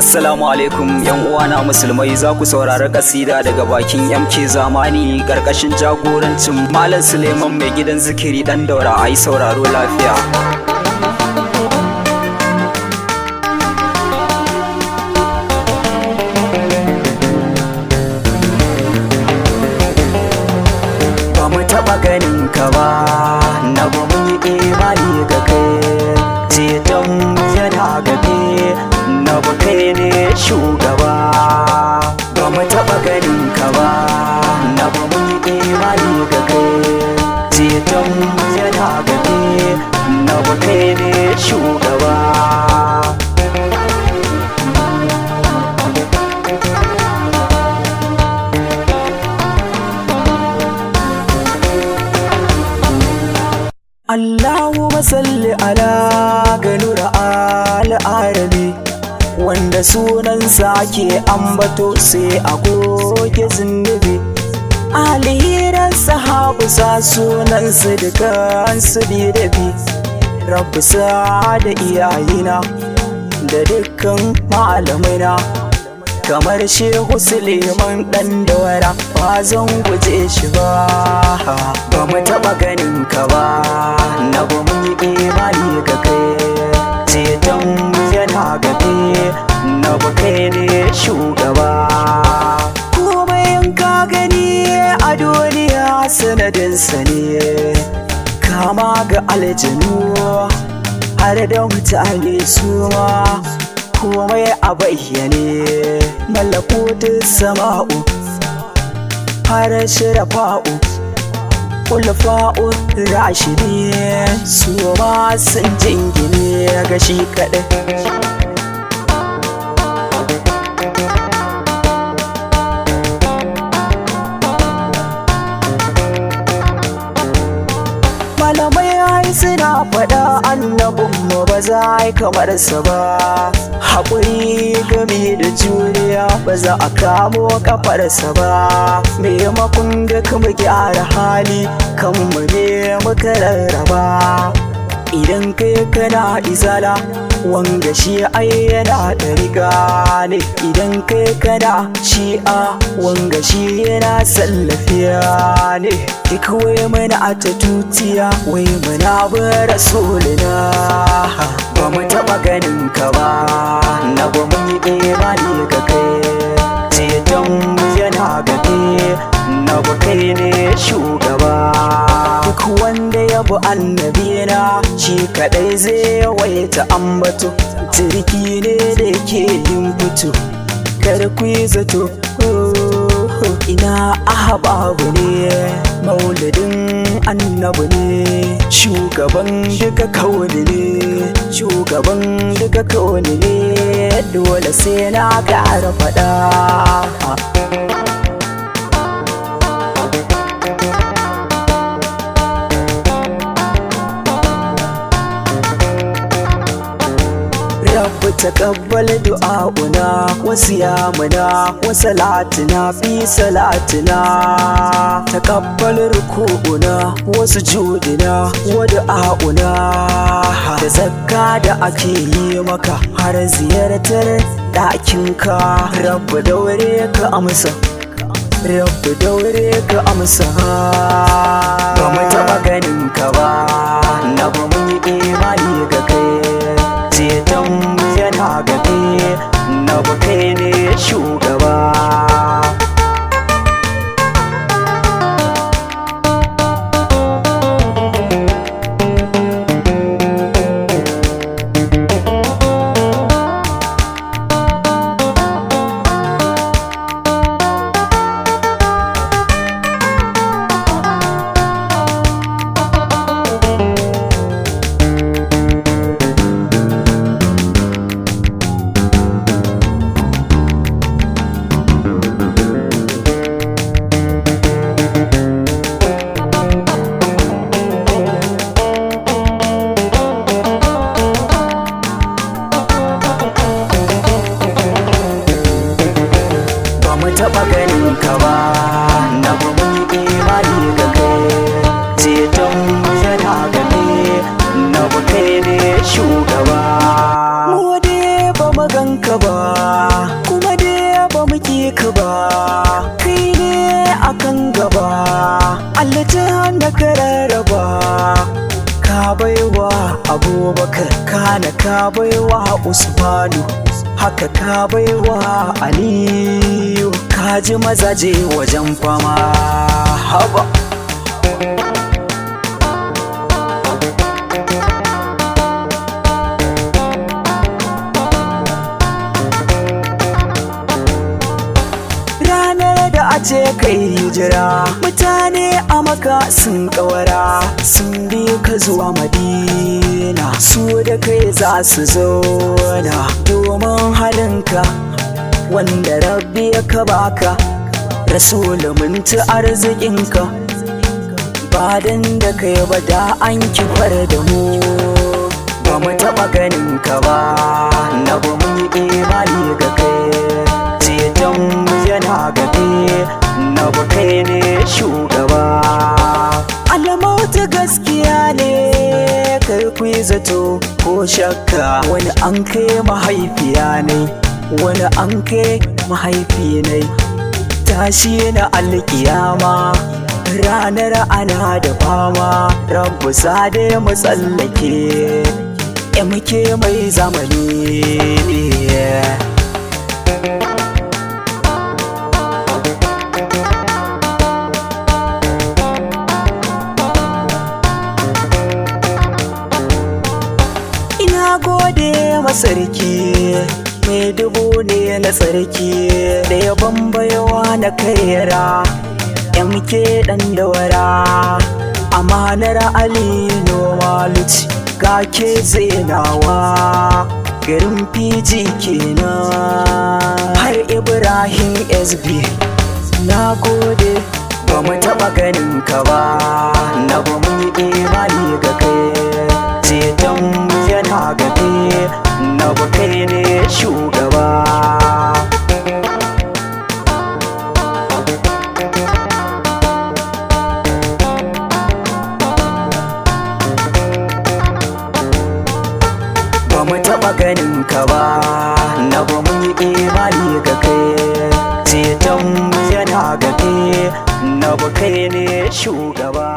Assalamu alaikum yan uwana musulmai, za ku saurari kasida daga bakin MK Zamani karkashin jagorancin Malam Suleiman mai gidan zikiri dan Daura. Ai sauraro lafiya. Ba mu taɓa ganin ka ba, na ba mun yi imani ga kai, ceton yana gabe na ba kai ne shugaba. Ba mu taɓa ganin ka ba, na ba mun yi imani ga kai, ceton yana gabe na ba kai ne shugaba. Allahumma salli ala ganura al-arabi, wanda sunansa ke ambato sai a goge zunubi. Alhiran sahabu sa sunansu dukansu bidabi. Rabbi sa da iyayena da dukkan malamaina, kamar Shehu Suleiman dan Daura ba zan guje shi ba. Ba mu taɓa ganin ka ba, na ba mun yi imani ga kai, ceton yana gabe na ba kai ne shugaba. Komai in ka gani a duniya sanadinsa ne, kama ga aljanu har da mutane suma, komai a bayyane malakutin sama'u har shirafa'u kulfa'u rashidi su ma sun jingine ga shi kaɗai. Malamai ai suna faɗa annabinmu ba za a yi kamar sa ba, haƙuri game da juriya ba za a kamo kafarsa ba. Maimakon da kuma gyara hali kanmu ne muka rarraba. Idan kai kana izala wanga shi ai yana da riga ne, idan kai kana shi'a wanga shi yana sallafiya ne. Duk wai mana ta tutiya wai muna bin rasulina. Ba mu taɓa ganin ka ba, na ba mun yi imani ga kai, ceton yana gabe na ba kai ne shugaba. Duk wanda ya bi annabina shi kadai zai yawaita ambato, jirgi ne da ke yin fito kar ku yi zato. Ina ahbabu ne, maulidin annabi ne, shugaban duka kauni ne, shugaban duka kauni ne, dole sai na ƙara faɗa. Rabbi taqabbal du'a'una wa siyamuna wa salatina fi salatina, taqabbal ruku'una wa sujudina wa du'a'una. Da zakka da ake yi maka har ziyartar ɗakinka, Rabbi daure ka amsa, Rabbi daure ka amsa. Ba mu taɓa ganin ka ba, na ba mun yi imani ga kai, ceton yana gabe na ba kai ne shugaba. Taɓa ganin ka ba, na ba mun yi imani ga kai, ceton yana gabe na ba kai ne shugaba. Mu dai ba mu ganka ba, kuma dai ba mu ki ka ba, kai ne akan gaba, aljanna ka rarraba. Ka baiwa Abubakar, kana ka baiwa Usmanu, haka ka baiwa Aliyu, ka ji mazaje wajen fama. Haba a ce kai hijira, mutane a Maka sun kawara, sun bi ka zuwa Madina, su da kai za su zauna domin halinka wanda Rabbi ya ka baka. Rasul mun ci arzikinka, ba dan da kai ba da an kifar da mu, ba mu taɓa ganin ka ba, na ba mun yi imani ga kai, ceton mu yana gabe, na ba kai ne shugaba. Alamauta gaskiya ne, kar ku yi zato ko shakka, wani an kai mahaifiya ne, wani an kai mahaifi ne. Tashi na alkiyama, ranar ana da fama, Rabbu sade mu tsallake, muke mai zamani. Gode masarki mai dubu ne na tsarki, da yabon baiwa na kaira MK dan dawara, amanar Ali noma luci ga ke zainawa, garin PG kenan har Ibrahim SB. Na gode ba mu taɓa ganin ka ba, na ba mu yi imani ga kai, ceton yana gabe, na ba kai ne shugaba. Ba mu taɓa ganin ka ba, na ba mun yi imani ga kai, ceton yana gabe, na ba kai ne shugaba.